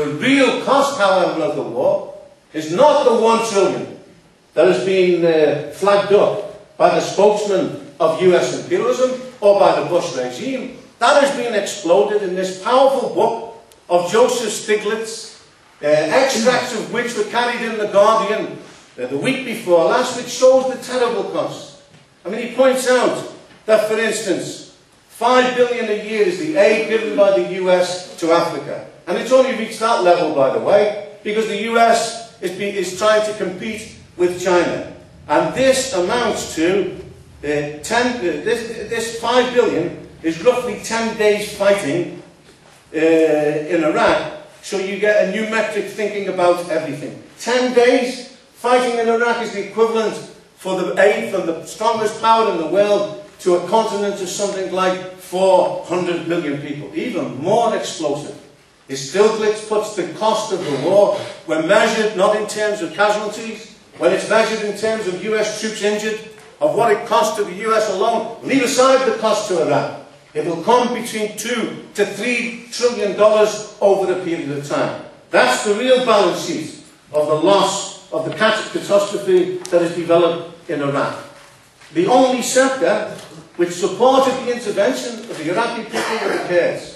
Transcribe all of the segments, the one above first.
The real cost, however, of the war is not the 1 trillion that has been flagged up by the spokesman of US imperialism or by the Bush regime. That has been exploded in this powerful book of Joseph Stiglitz, extracts of which were carried in The Guardian the week before last, which shows the terrible cost. I mean, he points out that, for instance, $5 billion a year is the aid given by the US to Africa. And it's only reached that level, by the way, because the US is trying to compete with China. And this amounts to, this $5 billion is roughly 10 days fighting in Iraq. So you get a new metric thinking about everything. 10 days fighting in Iraq is the equivalent for the aid from the strongest power in the world to a continent of something like 400 million people. Even more explosive. Stiglitz puts the cost of the war, when measured not in terms of casualties, when it's measured in terms of US troops injured, of what it costs to the US alone, leave aside the cost to Iraq. It will come between $2 to $3 trillion over a period of time. That's the real balance sheet of the loss, of the catastrophe that has developed in Iraq. The only sector which supported the intervention of the Iraqi people were the Kurds.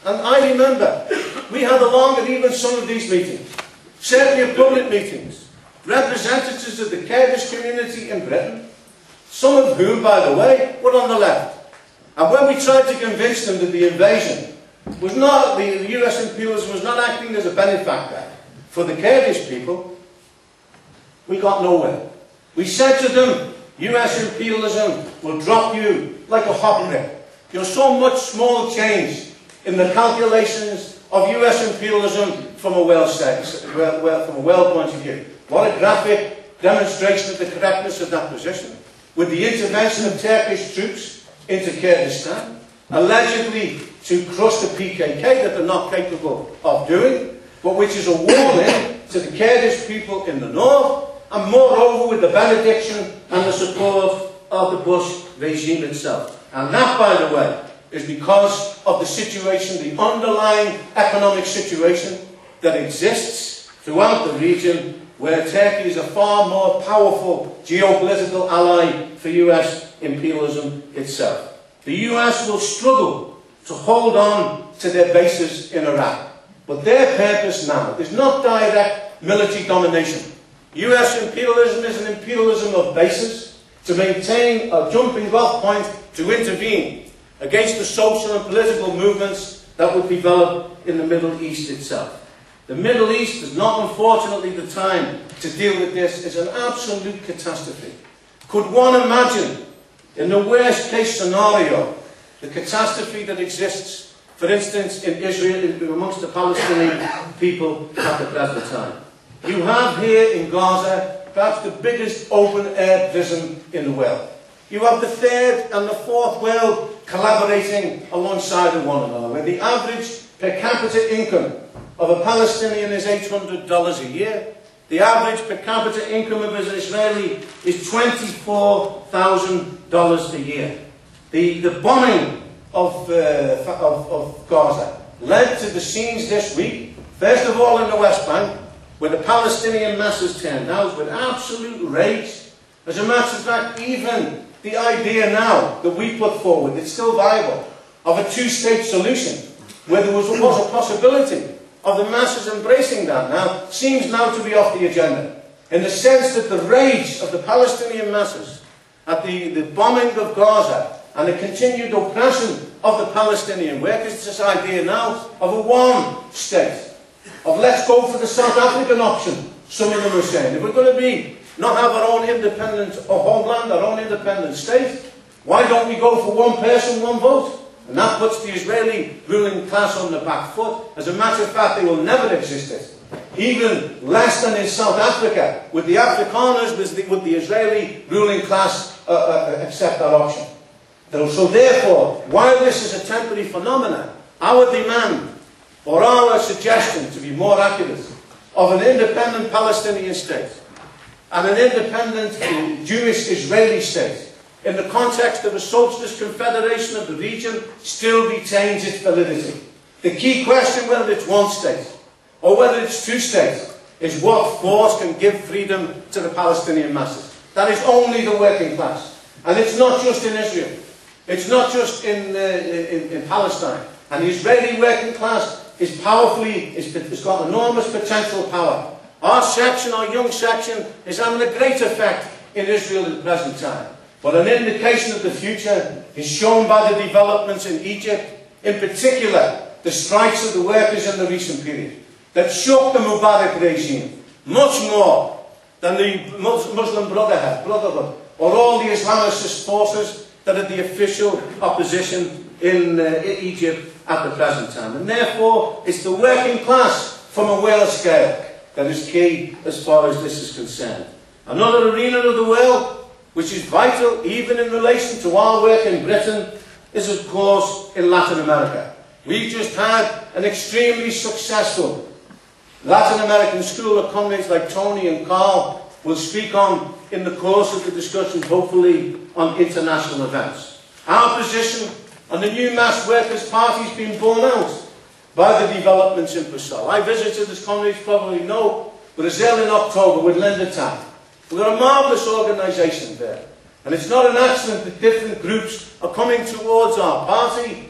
And I remember, we had along at even some of these meetings, certainly at public meetings, representatives of the Kurdish community in Britain, some of whom, by the way, were on the left. And when we tried to convince them that the invasion was not, the US imperialism was not acting as a benefactor for the Kurdish people, we got nowhere. We said to them, US imperialism will drop you like a hot brick. You're so much small change in the calculations of US imperialism from a world point of view. What a graphic demonstration of the correctness of that position. With the intervention of Turkish troops into Kurdistan, allegedly to crush the PKK that they're not capable of doing, but which is a warning to the Kurdish people in the north, and moreover with the benediction and the support of the Bush regime itself. And that, by the way, is because of the situation, the underlying economic situation that exists throughout the region, where Turkey is a far more powerful geopolitical ally for US imperialism itself. The US will struggle to hold on to their bases in Iraq, but their purpose now is not direct military domination. US imperialism is an imperialism of bases to maintain a jumping off point to intervene against the social and political movements that would develop in the Middle East itself. The Middle East is not, unfortunately, the time to deal with this. It's an absolute catastrophe. Could one imagine, in the worst case scenario, the catastrophe that exists, for instance, in Israel, amongst the Palestinian people at the present time? You have here in Gaza perhaps the biggest open-air prison in the world. You have the third and the fourth world collaborating alongside of one another, where the average per capita income of a Palestinian is $800 a year. The average per capita income of an Israeli is $24,000 a year. The bombing of Gaza led to the scenes this week, first of all in the West Bank, where the Palestinian masses turned out with absolute rage. As a matter of fact, even the idea now that we put forward, it's still viable, of a two-state solution, where there was a possibility of the masses embracing that now, seems now to be off the agenda. In the sense that the rage of the Palestinian masses at the bombing of Gaza and the continued oppression of the Palestinian workers, it's this idea now of a one state, of let's go for the South African option, some of them are saying. If we're going to not have our own independent homeland, our own independent state, why don't we go for one person, one vote? And that puts the Israeli ruling class on the back foot. As a matter of fact, they will never exist it. Even less than in South Africa, with the Afrikaners, would the Israeli ruling class accept that option. So therefore, while this is a temporary phenomenon, our demand, or our suggestion, to be more accurate, of an independent Palestinian state and an independent Jewish Israeli state in the context of a socialist confederation of the region still retains its validity. The key question, whether it's one state or whether it's two-state, is what force can give freedom to the Palestinian masses. That is only the working class. And it's not just in Israel. It's not just in Palestine. And the Israeli working class is powerfully, it's got enormous potential power. Our section, our young section, is having a great effect in Israel at the present time. But an indication of the future is shown by the developments in Egypt, in particular the strikes of the workers in the recent period, that shook the Mubarak regime much more than the Muslim Brotherhood or all the Islamist forces that are the official opposition in Egypt at the present time. And therefore, it's the working class from a world scale that is key as far as this is concerned. Another arena of the world, which is vital even in relation to our work in Britain, is of course in Latin America. We've just had an extremely successful Latin American school of comrades like Tony and Carl will speak on in the course of the discussion, hopefully on international events. Our position on the new mass workers' party has been borne out by the developments in Brazil. I visited, as comrades probably know, Brazil in October with Linda Taaffe. We've got a marvellous organisation there. And it's not an accident that different groups are coming towards our party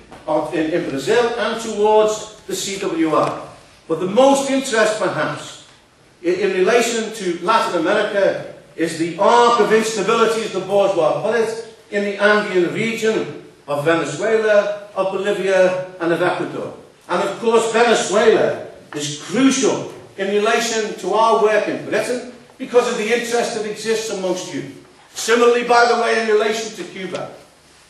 in Brazil and towards the CWR. But the most interest, perhaps, in relation to Latin America is the arc of instability, as the bourgeois put it, in the Andean region of Venezuela, of Bolivia, and of Ecuador. And of course, Venezuela is crucial in relation to our work in Britain because of the interest that exists amongst you. Similarly, by the way, in relation to Cuba.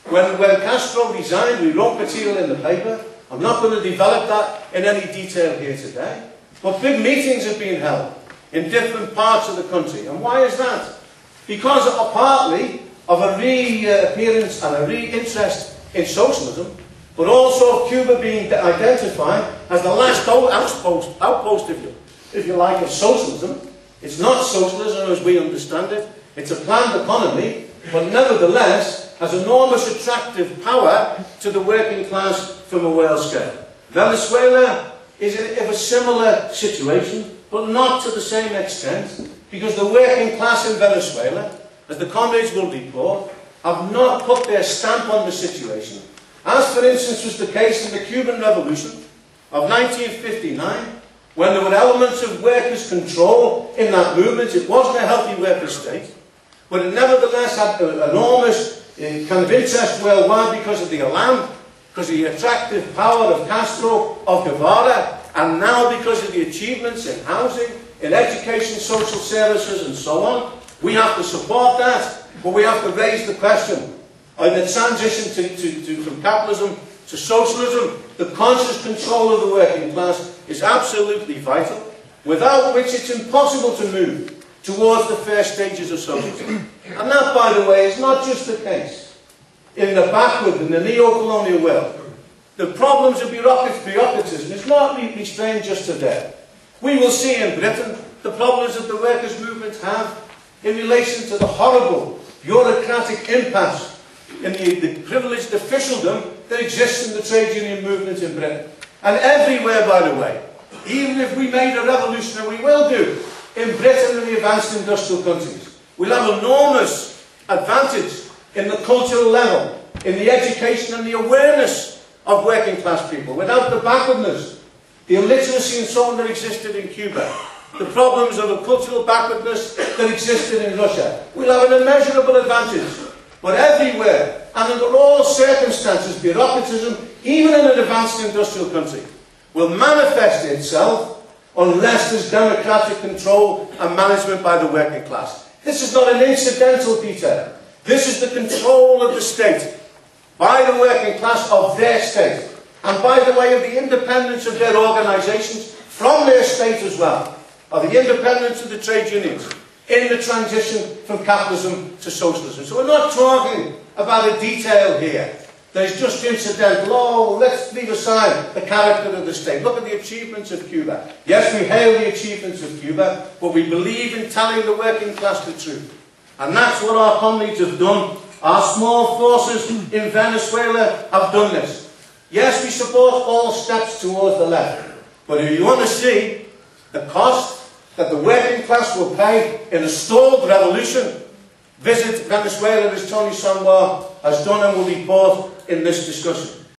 When Castro resigned, we wrote material in the paper. I'm not going to develop that in any detail here today. But big meetings have been held in different parts of the country. And why is that? Because partly of a reappearance and a re-interest in socialism, but also of Cuba being identified as the last outpost, if you like, of socialism. It's not socialism as we understand it. It's a planned economy, but nevertheless has enormous attractive power to the working class from a world scale. Venezuela is in a similar situation, but not to the same extent, because the working class in Venezuela, as the comrades will report, have not put their stamp on the situation. As, for instance, was the case in the Cuban Revolution of 1959, when there were elements of workers' control in that movement. It wasn't a healthy workers' state, but it nevertheless had enormous kind of interest worldwide because of the Elan, because of the attractive power of Castro, of Guevara, and now because of the achievements in housing, in education, social services, and so on. We have to support that, but we have to raise the question. In the transition from capitalism to socialism, the conscious control of the working class is absolutely vital, without which it's impossible to move towards the first stages of socialism. And that, by the way, is not just the case in the backward, in the neo-colonial world. The problems of bureaucratism is not restrained just to there. We will see in Britain the problems that the workers' movement have in relation to the horrible bureaucratic impasse in the privileged officialdom that exists in the trade union movement in Britain. And everywhere, by the way, even if we made a revolution, and we will do, in Britain and the advanced industrial countries, we'll have enormous advantage in the cultural level, in the education and the awareness of working class people, without the backwardness, the illiteracy and so on that existed in Cuba, the problems of a cultural backwardness that existed in Russia. We'll have an immeasurable advantage. But everywhere, and under all circumstances, bureaucratism, even in an advanced industrial country, will manifest itself unless there's democratic control and management by the working class. This is not an incidental detail. This is the control of the state by the working class of their state, and by the way of the independence of their organisations from their state as well, of the independence of the trade unions in the transition from capitalism to socialism. So we're not talking about a detail here that is just incidental. Oh, let's leave aside the character of the state. Look at the achievements of Cuba. Yes, we hail the achievements of Cuba, but we believe in telling the working class the truth. And that's what our comrades have done. Our small forces in Venezuela have done this. Yes, we support all steps towards the left. But if you want to see the cost that the working class will pay in a stalled revolution. Visit Venezuela, as Tony Sanwa has done and will report in this discussion.